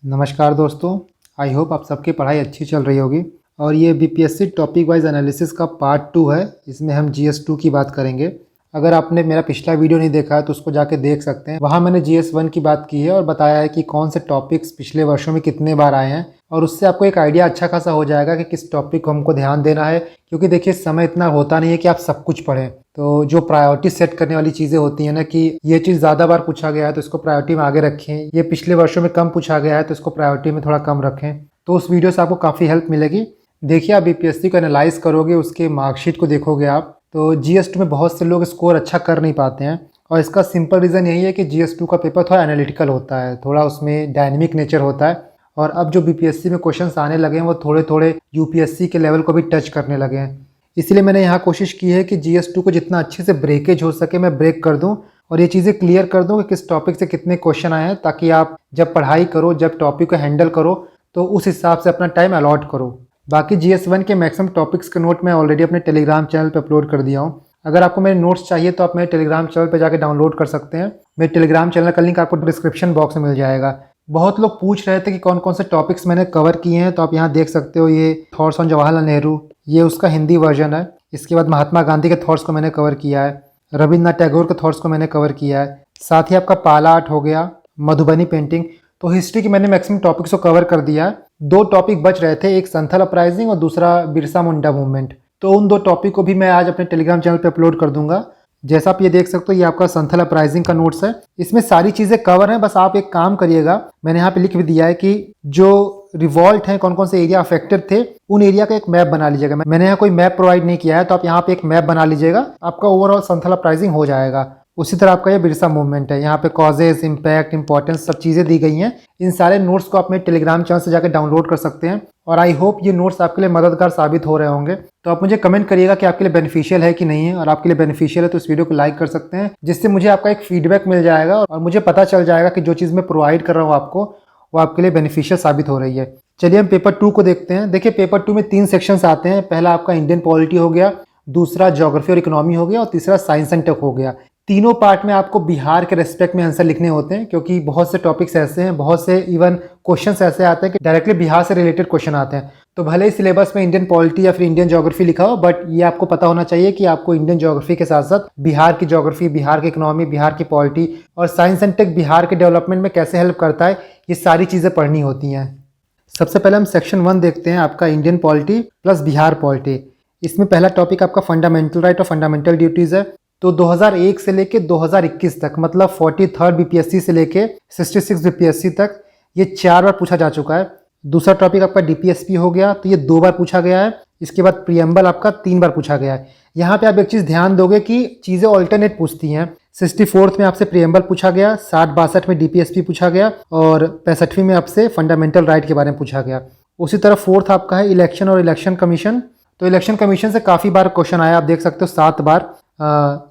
नमस्कार दोस्तों। I hope आप सबकी पढ़ाई अच्छी चल रही होगी। और ये बीपीएससी टॉपिक वाइज एनालिसिस का पार्ट 2 है। इसमें हम जीएस 2 की बात करेंगे। अगर आपने मेरा पिछला वीडियो नहीं देखा है तो उसको जाके देख सकते हैं। वहाँ मैंने जीएस 1 की बात की है और बताया है कि कौन से टॉपिक्स पिछले वर्षों में कितने बार आए हैं, और उससे आपको एक आइडिया अच्छा खासा हो जाएगा कि किस टॉपिक को हमको ध्यान देना है। क्योंकि देखिए, समय इतना होता नहीं है कि आप सब कुछ पढ़ें। तो जो प्रायोरिटी सेट करने वाली चीज़ें होती हैं ना, कि ये चीज़ ज़्यादा बार पूछा गया है तो इसको प्रायोरिटी में आगे रखें, ये पिछले वर्षों में कम पूछा गया है तो इसको प्रायोरिटी में थोड़ा कम रखें। तो उस वीडियो से आपको काफ़ी हेल्प मिलेगी। देखिए, आप बीपीएससी को एनालाइज करोगे, उसके मार्कशीट को देखोगे आप, तो जीएस 2 में बहुत से लोग स्कोर अच्छा कर नहीं पाते हैं। और इसका सिंपल रीज़न यही है कि जीएस 2 का पेपर थोड़ा एनालिटिकल होता है, थोड़ा उसमें डायनेमिक नेचर होता है। और अब जो बीपीएससी में क्वेश्चंस आने लगे हैं वो थोड़े थोड़े यूपीएससी के लेवल को भी टच करने लगे हैं। इसलिए मैंने यहाँ कोशिश की है कि जीएस 2 को जितना अच्छे से ब्रेकेज हो सके मैं ब्रेक कर दूँ, और ये चीज़ें क्लियर कर दूँ कि किस टॉपिक से कितने क्वेश्चन आए हैं, ताकि आप जब पढ़ाई करो, जब टॉपिक को हैंडल करो, तो उस हिसाब से अपना टाइम अलॉट करो। बाकी जीएस 1 के मैक्सिमम टॉपिक्स के नोट मैं ऑलरेडी अपने टेलीग्राम चैनल पर अपलोड कर दिया हूँ। अगर आपको मेरे नोट्स चाहिए तो आप मेरे टेलीग्राम चैनल पर जाकर डाउनलोड कर सकते हैं। मेरे टेलीग्राम चैनल का लिंक आपको डिस्क्रिप्शन बॉक्स में मिल जाएगा। बहुत लोग पूछ रहे थे कि कौन कौन से टॉपिक्स मैंने कवर किए हैं, तो आप यहाँ देख सकते हो। ये थॉट्स ऑन जवाहरलाल नेहरू, ये उसका हिंदी वर्जन है। इसके बाद महात्मा गांधी के थॉट्स को मैंने कवर किया है, रविन्द्रनाथ टैगोर के थॉट्स को मैंने कवर किया है। साथ ही आपका पाला आर्ट हो गया, मधुबनी पेंटिंग। तो हिस्ट्री की मैंने मैक्सिमम टॉपिक्स को कवर कर दिया है। 2 टॉपिक बच रहे थे, एक संथल अपराइजिंग और दूसरा बिरसा मुंडा मूवमेंट। तो उन 2 टॉपिक को भी मैं आज अपने टेलीग्राम चैनल पर अपलोड कर दूंगा। जैसा आप ये देख सकते हो, ये आपका संथल अपराइजिंग का नोट्स है। इसमें सारी चीज़ें कवर हैं। बस आप एक काम करिएगा, मैंने यहाँ पे लिख भी दिया है कि जो रिवॉल्ट हैं, कौन कौन से एरिया अफेक्टेड थे, उन एरिया का एक मैप बना लीजिएगा। मैंने यहाँ कोई मैप प्रोवाइड नहीं किया है, तो आप यहाँ पे एक मैप बना लीजिएगा, आपका ओवरऑल संथल अपराइजिंग हो जाएगा। उसी तरह आपका ये बिरसा मूवमेंट है, यहाँ पे कॉजेज, इम्पैक्ट, इंपॉर्टेंस सब चीज़ें दी गई हैं। इन सारे नोट्स को आप मेरे टेलीग्राम चैनल से जाकर डाउनलोड कर सकते हैं। और आई होप ये नोट्स आपके लिए मददगार साबित हो रहे होंगे। तो आप मुझे कमेंट करिएगा कि आपके लिए बेनिफिशियल है कि नहीं है। और आपके लिए बेनिफिशियल है तो इस वीडियो को लाइक कर सकते हैं, जिससे मुझे आपका एक फीडबैक मिल जाएगा और मुझे पता चल जाएगा कि जो चीज़ मैं प्रोवाइड कर रहा हूँ आपको, वो आपके लिए बेनिफिशियल साबित हो रही है। चलिए हम पेपर 2 को देखते हैं। देखिए, पेपर 2 में 3 सेक्शंस आते हैं। पहला आपका इंडियन पॉलिटी हो गया, दूसरा ज्योग्राफी और इकोनॉमी हो गया, और तीसरा साइंस एंड टेक हो गया। तीनों पार्ट में आपको बिहार के रेस्पेक्ट में आंसर लिखने होते हैं, क्योंकि बहुत से टॉपिक्स ऐसे हैं, बहुत से इवन क्वेश्चंस ऐसे आते हैं कि डायरेक्टली बिहार से रिलेटेड क्वेश्चन आते हैं। तो भले ही सिलेबस में इंडियन पॉलिटी या फिर इंडियन ज्योग्राफी लिखा हो, बट ये आपको पता होना चाहिए कि आपको इंडियन ज्योग्राफी के साथ साथ बिहार की ज्योग्राफी, बिहार की इकोनॉमी, बिहार की पॉलिटी और साइंस एंड टेक बिहार के डेवलपमेंट में कैसे हेल्प करता है, ये सारी चीज़ें पढ़नी होती हैं। सबसे पहले हम सेक्शन 1 देखते हैं, आपका Indian polity plus Bihar polity. इसमें पहला टॉपिक आपका फंडामेंटल राइट और फंडामेंटल ड्यूटीज़ है। तो 2001 से लेके 2021 तक, मतलब 43rd बीपीएससी से लेके 66 बीपीएससी तक ये 4 बार पूछा जा चुका है। दूसरा टॉपिक आपका डीपीएसपी हो गया, तो ये 2 बार पूछा गया है। इसके बाद प्रियम्बल आपका 3 बार पूछा गया है। यहाँ पे आप एक चीज़ ध्यान दोगे कि चीज़ें ऑल्टरनेट पूछती हैं। 64th में आपसे प्रियम्बल पूछा गया, 60-62 में डीपीएसपी पूछा गया, और 65वीं में आपसे फंडामेंटल राइट के बारे में पूछा गया। उसी तरह 4th आपका है इलेक्शन और इलेक्शन कमीशन। तो इलेक्शन कमीशन से काफ़ी बार क्वेश्चन आया, आप देख सकते हो 7 बार।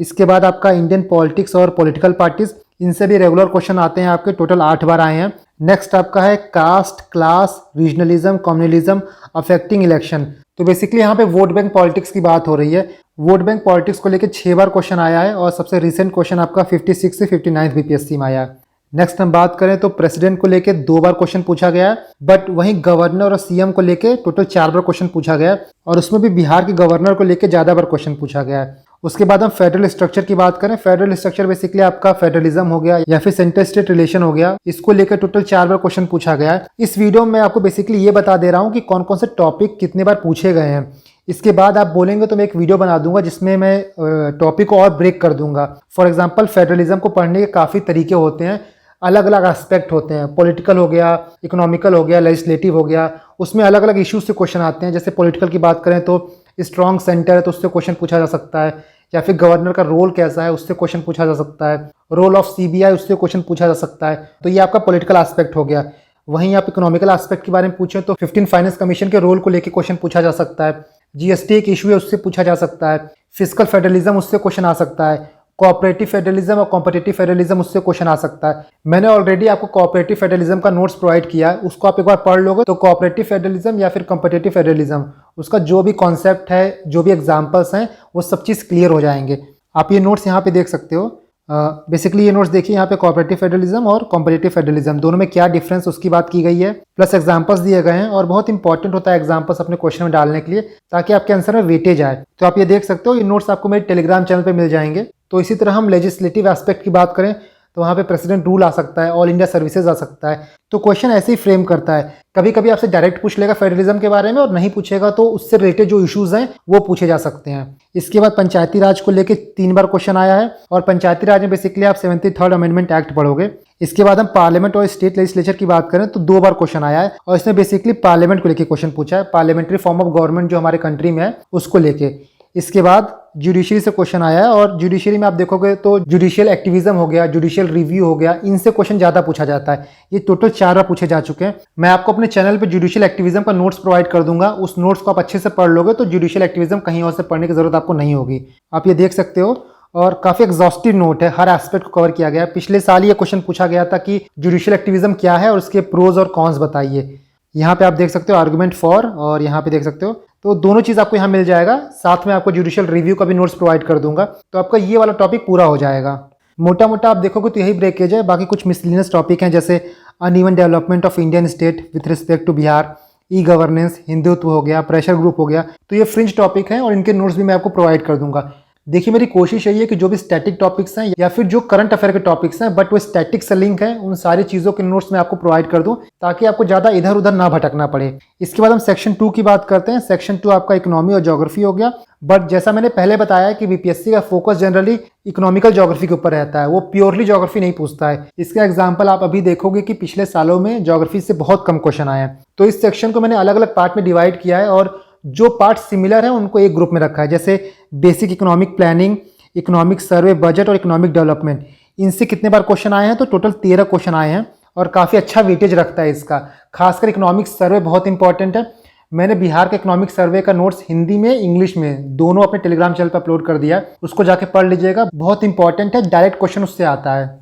इसके बाद आपका इंडियन पॉलिटिक्स और पॉलिटिकल पार्टीज, इनसे भी रेगुलर क्वेश्चन आते हैं आपके, टोटल 8 बार आए हैं। नेक्स्ट आपका है caste, class, regionalism, communalism affecting election. तो बेसिकली यहाँ पे वोट बैंक पॉलिटिक्स की बात हो रही है। वोट बैंक पॉलिटिक्स को लेकर 6 बार क्वेश्चन आया है, और सबसे रिसेंट क्वेश्चन आपका 56 से 59 बीपीएससी में आया है। नेक्स्ट हम बात करें तो प्रेसिडेंट को लेके 2 बार क्वेश्चन पूछा गया है, बट वहीं गवर्नर और सीएम को लेके टोटल 4 बार क्वेश्चन पूछा गया है, और उसमें भी बिहार के गवर्नर को लेके ज़्यादा बार क्वेश्चन पूछा गया है। उसके बाद हम फेडरल स्ट्रक्चर की बात करें। फेडरल स्ट्रक्चर बेसिकली आपका फेडरलिज्म हो गया या फिर सेंटर स्टेट रिलेशन हो गया, इसको लेकर टोटल 4 बार क्वेश्चन पूछा गया है। इस वीडियो में मैं आपको बेसिकली ये बता दे रहा हूँ कि कौन कौन से टॉपिक कितने बार पूछे गए हैं। इसके बाद आप बोलेंगे तो मैं एक वीडियो बना दूंगा जिसमें मैं टॉपिक को और ब्रेक कर दूंगा। फॉर एग्जाम्पल, फेडरलिज्म को पढ़ने के काफ़ी तरीके होते हैं, अलग अलग एस्पेक्ट होते हैं। पॉलिटिकल हो गया, इकोनॉमिकल हो गया, लेजिस्लेटिव हो गया, उसमें अलग अलग इश्यूज से क्वेश्चन आते हैं। जैसे पॉलिटिकल की बात करें तो स्ट्रॉन्ग सेंटर है तो उससे क्वेश्चन पूछा जा सकता है, या फिर गवर्नर का रोल कैसा है उससे क्वेश्चन पूछा जा सकता है, रोल ऑफ सीबीआई उससे क्वेश्चन पूछा जा सकता है। तो ये आपका पॉलिटिकल एस्पेक्ट हो गया। वहीं आप इकोनॉमिकल एस्पेक्ट के बारे में पूछें तो 15 फाइनेंस कमीशन के रोल को लेकर क्वेश्चन पूछा जा सकता है। जीएसटी एक इशू है, उससे पूछा जा सकता है। फिजिकल फेडरलिज्म, उससे क्वेश्चन आ सकता है। कोऑपरेटिव फेडरलिज्म और कॉम्पिटिटिव फेडरलिज्म, उससे क्वेश्चन आ सकता है। मैंने ऑलरेडी आपको कोऑपरेटिव फेडरलिज्म का नोट्स प्रोवाइड किया है, उसको आप एक बार पढ़ लोगे तो कोऑपरेटिव फेडरलिज्म या फिर कॉम्पिटिटिव फेडरलिज्म, उसका जो भी कॉन्सेप्ट है, जो भी एग्जांपल्स हैं, वो सब चीज़ क्लियर हो जाएंगे। आप ये नोट्स यहाँ पे देख सकते हो। बेसिकली ये नोट्स देखिए यहाँ पे कोऑपरेटिव फेडरलिज्म और कॉम्पिटिटिव फेडरलिज्म दोनों में क्या डिफरेंस उसकी बात की गई है, प्लस एग्जांपल्स दिए गए हैं और बहुत इंपॉर्टेंट होता है एग्जांपल्स अपने क्वेश्चन में डालने के लिए ताकि आपके आंसर में वेटेज आए। तो आप ये देख सकते हो, ये नोट्स आपको मेरे टेलीग्राम चैनल पर मिल जाएंगे। तो इसी तरह हम लेजिस्लेटिव एस्पेक्ट की बात करें तो वहाँ पे प्रेसिडेंट रूल आ सकता है, ऑल इंडिया सर्विसेज आ सकता है। तो क्वेश्चन ऐसे ही फ्रेम करता है, कभी कभी आपसे डायरेक्ट पूछ लेगा फेडरलिज्म के बारे में और नहीं पूछेगा तो उससे रिलेटेड जो इश्यूज हैं वो पूछे जा सकते हैं। इसके बाद पंचायती राज को लेकर 3 बार क्वेश्चन आया है और पंचायती राज में बेसिकली आप 73rd अमेंडमेंट एक्ट पढ़ोगे। इसके बाद हम पार्लियामेंट और स्टेट लेजिस्लेचर की बात करें तो 2 बार क्वेश्चन आया है और इसमें बेसिकली पार्लियामेंट को लेकर क्वेश्चन पूछा है, पार्लियामेंट्री फॉर्म ऑफ गवर्नमेंट जो हमारे कंट्री में है उसको लेके। इसके बाद जुडिशरी से क्वेश्चन आया है और जुडिशरी में आप देखोगे तो जुडिशियल एक्टिविज्म हो गया, जुडिशियल रिव्यू हो गया, इनसे क्वेश्चन ज्यादा पूछा जाता है। ये टोटल 4 बार पूछे जा चुके हैं। मैं आपको अपने चैनल पे जुडिशियल एक्टिविज्म का नोट्स प्रोवाइड कर दूंगा, उस नोट्स को आप अच्छे से पढ़ लोगे तो जुडिशियल एक्टिविज्म कहीं और से पढ़ने की जरूरत आपको नहीं होगी। आप ये देख सकते हो और काफी एग्जॉस्टिव नोट है, हर एस्पेक्ट को कवर किया गया है। पिछले साल ये क्वेश्चन पूछा गया था कि जुडिशियल एक्टिविज्म क्या है और उसके प्रोज और कॉन्स बताइए। यहाँ पे आप देख सकते हो आर्गुमेंट फॉर और यहाँ पे देख सकते हो, तो दोनों चीज़ आपको यहाँ मिल जाएगा। साथ में आपको जुडिशियल रिव्यू का भी नोट्स प्रोवाइड कर दूंगा, तो आपका ये वाला टॉपिक पूरा हो जाएगा। मोटा मोटा आप देखोगे तो यही ब्रेकेज है। बाकी कुछ मिसलिनियस टॉपिक हैं जैसे uneven development of Indian state with respect to Bihar, e governance, Hindutva हो गया, प्रेशर ग्रुप हो गया। तो ये फ्रिंज टॉपिक हैं और इनके नोट्स भी मैं आपको प्रोवाइड कर दूंगा। देखिए मेरी कोशिश यही है कि जो भी स्टैटिक टॉपिक्स हैं या फिर जो करंट अफेयर के टॉपिक्स हैं बट वो स्टैटिक से लिंक है, उन सारी चीज़ों के नोट्स मैं आपको प्रोवाइड कर दूं ताकि आपको ज़्यादा इधर उधर ना भटकना पड़े। इसके बाद हम सेक्शन 2 की बात करते हैं। सेक्शन 2 आपका इकोनॉमी और ज्योग्राफी हो गया, बट जैसा मैंने पहले बताया कि बीपीएससी का फोकस जनरली इकोनॉमिकल ज्योग्राफी के ऊपर रहता है, वो प्योरली ज्योग्राफी नहीं पूछता है। इसका एग्जाम्पल आप अभी देखोगे कि पिछले सालों में ज्योग्राफी से बहुत कम क्वेश्चन आए हैं। तो इस सेक्शन को मैंने अलग अलग पार्ट में डिवाइड किया है और जो पार्ट सिमिलर है उनको एक ग्रुप में रखा है, जैसे basic economic planning, economic survey, budget और इकोनॉमिक डेवलपमेंट। इनसे कितने बार क्वेश्चन आए हैं तो टोटल 13 क्वेश्चन आए हैं और काफ़ी अच्छा वेटेज रखता है इसका। खासकर इकोनॉमिक सर्वे बहुत इंपॉर्टेंट है। मैंने बिहार के इकोनॉमिक सर्वे का नोट्स हिंदी में इंग्लिश में दोनों अपने टेलीग्राम चैनल पर अपलोड कर दिया, उसको जाके पढ़ लीजिएगा, बहुत इंपॉर्टेंट है, डायरेक्ट क्वेश्चन उससे आता है।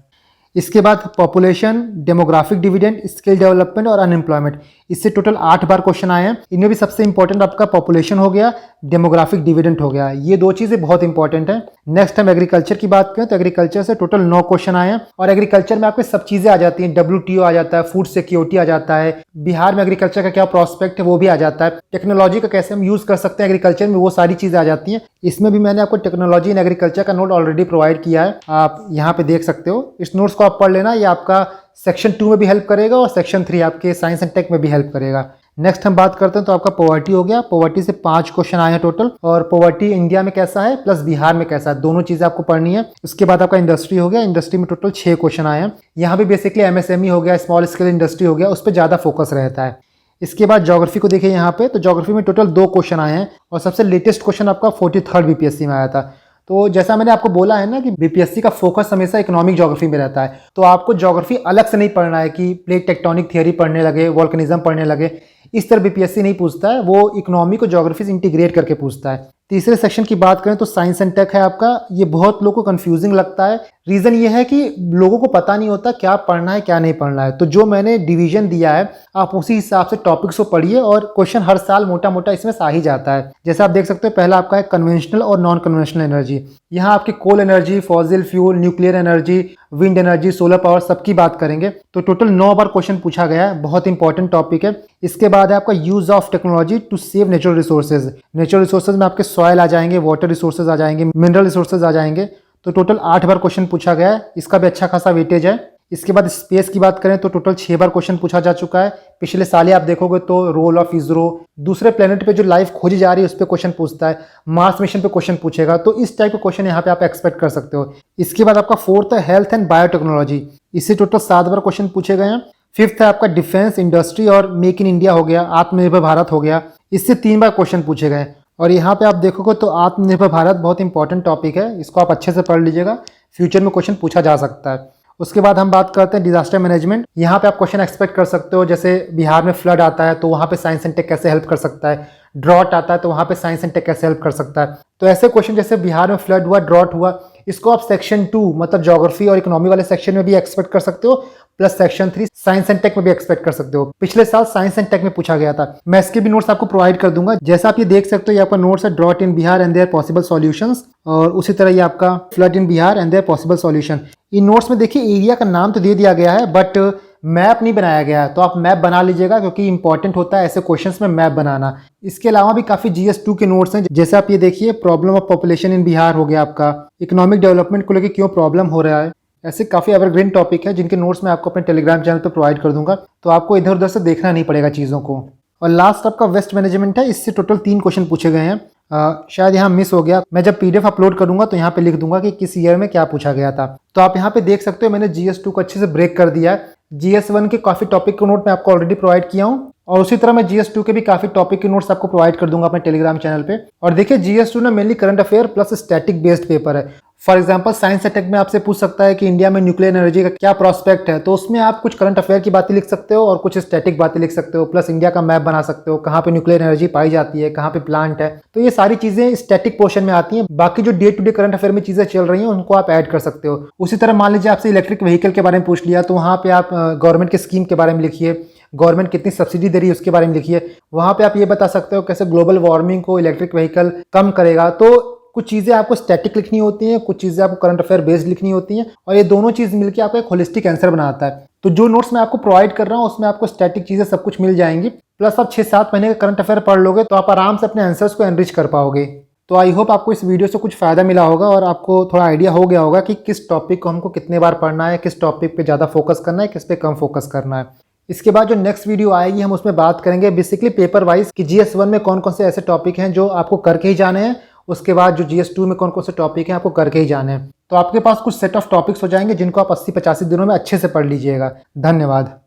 इसके बाद population, demographic dividend, skill development और अनएम्प्लॉयमेंट, इससे टोटल 8 बार क्वेश्चन आए हैं। इनमें भी सबसे इंपॉर्टेंट आपका पॉपुलेशन हो गया, डेमोग्राफिक डिविडेंड हो गया, ये 2 चीज़ें बहुत इंपॉर्टेंट है। नेक्स्ट हम एग्रीकल्चर की बात करें तो एग्रीकल्चर से टोटल 9 क्वेश्चन आए हैं और एग्रीकल्चर में आपको सब चीज़ें आ जाती हैं, WTO आ जाता है, फूड सिक्योरिटी आ जाता है, बिहार में एग्रीकल्चर का क्या प्रॉस्पेक्ट है वो भी आ जाता है, टेक्नोलॉजी का कैसे हम यूज़ कर सकते हैं एग्रीकल्चर में, वो सारी चीज़ें आ जाती हैं। इसमें भी मैंने आपको टेक्नोलॉजी इन एग्रीकल्चर का नोट ऑलरेडी प्रोवाइड किया है, आप यहाँ पे देख सकते हो। इस नोट्स को आप पढ़ लेना, ये आपका सेक्शन 2 में भी हेल्प करेगा और सेक्शन 3 आपके साइंस एंड टेक में भी हेल्प करेगा। नेक्स्ट हम बात करते हैं तो आपका पॉवर्टी हो गया। पॉवर्टी से 5 क्वेश्चन आए हैं टोटल और पॉवर्टी इंडिया में कैसा है प्लस बिहार में कैसा है, दोनों चीज़ें आपको पढ़नी है। उसके बाद आपका इंडस्ट्री हो गया, इंडस्ट्री में टोटल 6 क्वेश्चन आए हैं। यहाँ भी बेसिकली MSME हो गया, स्मॉल स्केल इंडस्ट्री हो गया, उस पर ज़्यादा फोकस रहता है। इसके बाद ज्योग्राफी को देखिए यहाँ पे, तो ज्योग्राफी में टोटल 2 क्वेश्चन आए हैं और सबसे लेटेस्ट क्वेश्चन आपका 43rd बीपीएससी में आया था। तो जैसा मैंने आपको बोला है ना कि बीपीएससी का फोकस हमेशा इकोनॉमिक ज्योग्राफी में रहता है, तो आपको ज्योग्राफी अलग से नहीं पढ़ना है कि प्लेट टेक्टोनिक थियरी पढ़ने लगे, वोल्केनिज्म पढ़ने लगे, इस तरह बीपीएससी नहीं पूछता है, वो इकोनॉमी को ज्योग्राफी से इंटीग्रेट करके पूछता है। तीसरे सेक्शन की बात करें तो साइंस एंड टेक है आपका, ये बहुत लोगों को कंफ्यूजिंग लगता है। रीज़न ये है कि लोगों को पता नहीं होता क्या पढ़ना है क्या नहीं पढ़ना है। तो जो मैंने डिवीजन दिया है आप उसी हिसाब से टॉपिक्स को पढ़िए और क्वेश्चन हर साल मोटा मोटा इसमें आ ही जाता है। जैसे आप देख सकते हो पहला आपका है कन्वेंशनल और नॉन कन्वेंशनल एनर्जी। यहाँ आपकी coal energy, fossil fuel, nuclear energy, wind energy, solar power सबकी बात करेंगे। तो टोटल 9 बार क्वेश्चन पूछा गया है, बहुत इंपॉर्टेंट टॉपिक है। इसके बाद है आपका use of technology to save natural resources. Natural resources में आपके सॉयल आ जाएंगे, वाटर रिसोर्सेज आ जाएंगे, मिनरल रिसोर्सेज आ जाएंगे। तो टोटल 8 बार क्वेश्चन पूछा गया है, इसका भी अच्छा खासा वेटेज है। इसके बाद स्पेस की बात करें तो टोटल 6 बार क्वेश्चन पूछा जा चुका है। पिछले साल ही आप देखोगे तो रोल ऑफ इसरो, दूसरे प्लेनेट पे जो लाइफ खोजी जा रही है उस पर क्वेश्चन पूछता है, मार्स मिशन पे क्वेश्चन पूछेगा। तो इस टाइप के क्वेश्चन यहाँ पे आप एक्सपेक्ट कर सकते हो। इसके बाद आपका 4th है हेल्थ एंड बायोटेक्नोलॉजी, इससे टोटल 7 बार क्वेश्चन पूछे गए हैं। 5th है आपका डिफेंस इंडस्ट्री और मेक इन इंडिया हो गया, आत्मनिर्भर भारत हो गया, इससे 3 बार क्वेश्चन पूछे गए। और यहाँ पे आप देखोगे तो आत्मनिर्भर भारत बहुत इंपॉर्टेंट टॉपिक है, इसको आप अच्छे से पढ़ लीजिएगा, फ्यूचर में क्वेश्चन पूछा जा सकता है। उसके बाद हम बात करते हैं डिजास्टर मैनेजमेंट। यहाँ पे आप क्वेश्चन एक्सपेक्ट कर सकते हो, जैसे बिहार में फ्लड आता है तो वहाँ पे साइंस एंड टेक कैसे हेल्प कर सकता है, ड्रॉट आता है तो वहाँ पे साइंस एंड टेक कैसे हेल्प कर सकता है। तो ऐसे क्वेश्चन जैसे बिहार में फ्लड हुआ, ड्रॉट हुआ, इसको आप सेक्शन 2 मतलब ज्योग्राफी और इकोनॉमी वाले सेक्शन में भी एक्सपेक्ट कर सकते हो, plus section 3 science and tech में भी एक्सपेक्ट कर सकते हो। पिछले साल साइंस एंड टेक में पूछा गया था। मैं इसके भी नोट्स आपको प्रोवाइड कर दूंगा। जैसा आप ये देख सकते हो, ये आपका नोट्स है drought in Bihar and their possible solutions, और उसी तरह ये आपका flood in Bihar and their possible solution. इन नोट्स में देखिए एरिया का नाम तो दे दिया गया है, बट मैप नहीं बनाया गया है, तो आप मैप बना लीजिएगा क्योंकि इंपॉर्टेंट होता है ऐसे क्वेश्चंस में मैप बनाना। इसके अलावा भी काफी GS2 के नोट्स हैं, जैसे आप ये देखिए problem of population in Bihar हो गया आपका, इकोनॉमिक डेवलपमेंट को लेकर क्यों प्रॉब्लम हो रहा है। ऐसे काफी एवरग्रीन टॉपिक है जिनके नोट्स मैं आपको अपने टेलीग्राम चैनल पर प्रोवाइड कर दूंगा, तो आपको इधर उधर से देखना नहीं पड़ेगा चीज़ों को। और लास्ट आपका वेस्ट मैनेजमेंट है, इससे टोटल 3 क्वेश्चन पूछे गए हैं। शायद यहाँ मिस हो गया, मैं जब PDF अपलोड करूंगा तो यहाँ पे लिख दूंगा कि किस ईयर में क्या पूछा गया था। तो आप यहाँ पे देख सकते हो मैंने GS2 को अच्छे से ब्रेक कर दिया है। GS1 के काफी टॉपिक के नोट मैं आपको ऑलरेडी प्रोवाइड किया हूँ, और उसी तरह मैं GS2 के भी काफी टॉपिक के नोट्स आपको प्रोवाइड कर दूंगा अपने टेलीग्राम चैनल पे। और देखिए GS2 ना mainly current affair plus static based paper है। फॉर एग्जांपल साइंस अटैक में आपसे पूछ सकता है कि इंडिया में न्यूक्लियर एनर्जी का क्या प्रोस्पेक्ट है, तो उसमें आप कुछ करंट अफेयर की बातें लिख सकते हो और कुछ स्टैटिक बातें लिख सकते हो, प्लस इंडिया का मैप बना सकते हो, कहाँ पे न्यूक्लियर एनर्जी पाई जाती है, कहाँ पे प्लांट है। तो ये सारी चीजें स्टैटिक पोर्शन में आती हैं। बाकी जो day to day current affair में चीजें चल रही हैं उनको आप ऐड कर सकते हो। उसी तरह मान लीजिए आपसे इलेक्ट्रिक व्हीकल के बारे में पूछ लिया, तो वहाँ पे आप गवर्नमेंट के स्कीम के बारे में लिखिए, गवर्नमेंट कितनी सब्सिडी दे रही है उसके बारे में लिखिए। वहां पे आप ये बता सकते हो कैसे ग्लोबल वार्मिंग को इलेक्ट्रिक व्हीकल कम करेगा। तो कुछ चीजें आपको स्टैटिक लिखनी होती हैं, कुछ चीजें आपको करंट अफेयर बेस्ड लिखनी होती हैं, और ये दोनों चीज मिलकर आपको एक होलिस्टिक आंसर बनाता है। तो जो नोट्स मैं आपको प्रोवाइड कर रहा हूँ उसमें आपको स्टैटिक चीजें सब कुछ मिल जाएंगी, प्लस आप 6-7 महीने का करंट अफेयर पढ़ लोगे तो आप आराम से अपने आंसर्स को एनरिच कर पाओगे। तो आई होप आपको इस वीडियो से कुछ फायदा मिला होगा और आपको थोड़ा आइडिया हो गया होगा कि किस टॉपिक को हमको कितने बार पढ़ना है, किस टॉपिक पे ज़्यादा फोकस करना है, किस पे कम फोकस करना है। इसके बाद जो नेक्स्ट वीडियो आएगी हम उसमें बात करेंगे बेसिकली पेपर वाइज कि GS1 में कौन कौन से ऐसे टॉपिक हैं जो आपको करके ही जाने हैं, उसके बाद जो GS2 में कौन कौन से टॉपिक हैं आपको करके ही जाने हैं। तो आपके पास कुछ सेट ऑफ टॉपिक्स हो जाएंगे जिनको आप 80-85 दिनों में अच्छे से पढ़ लीजिएगा। धन्यवाद।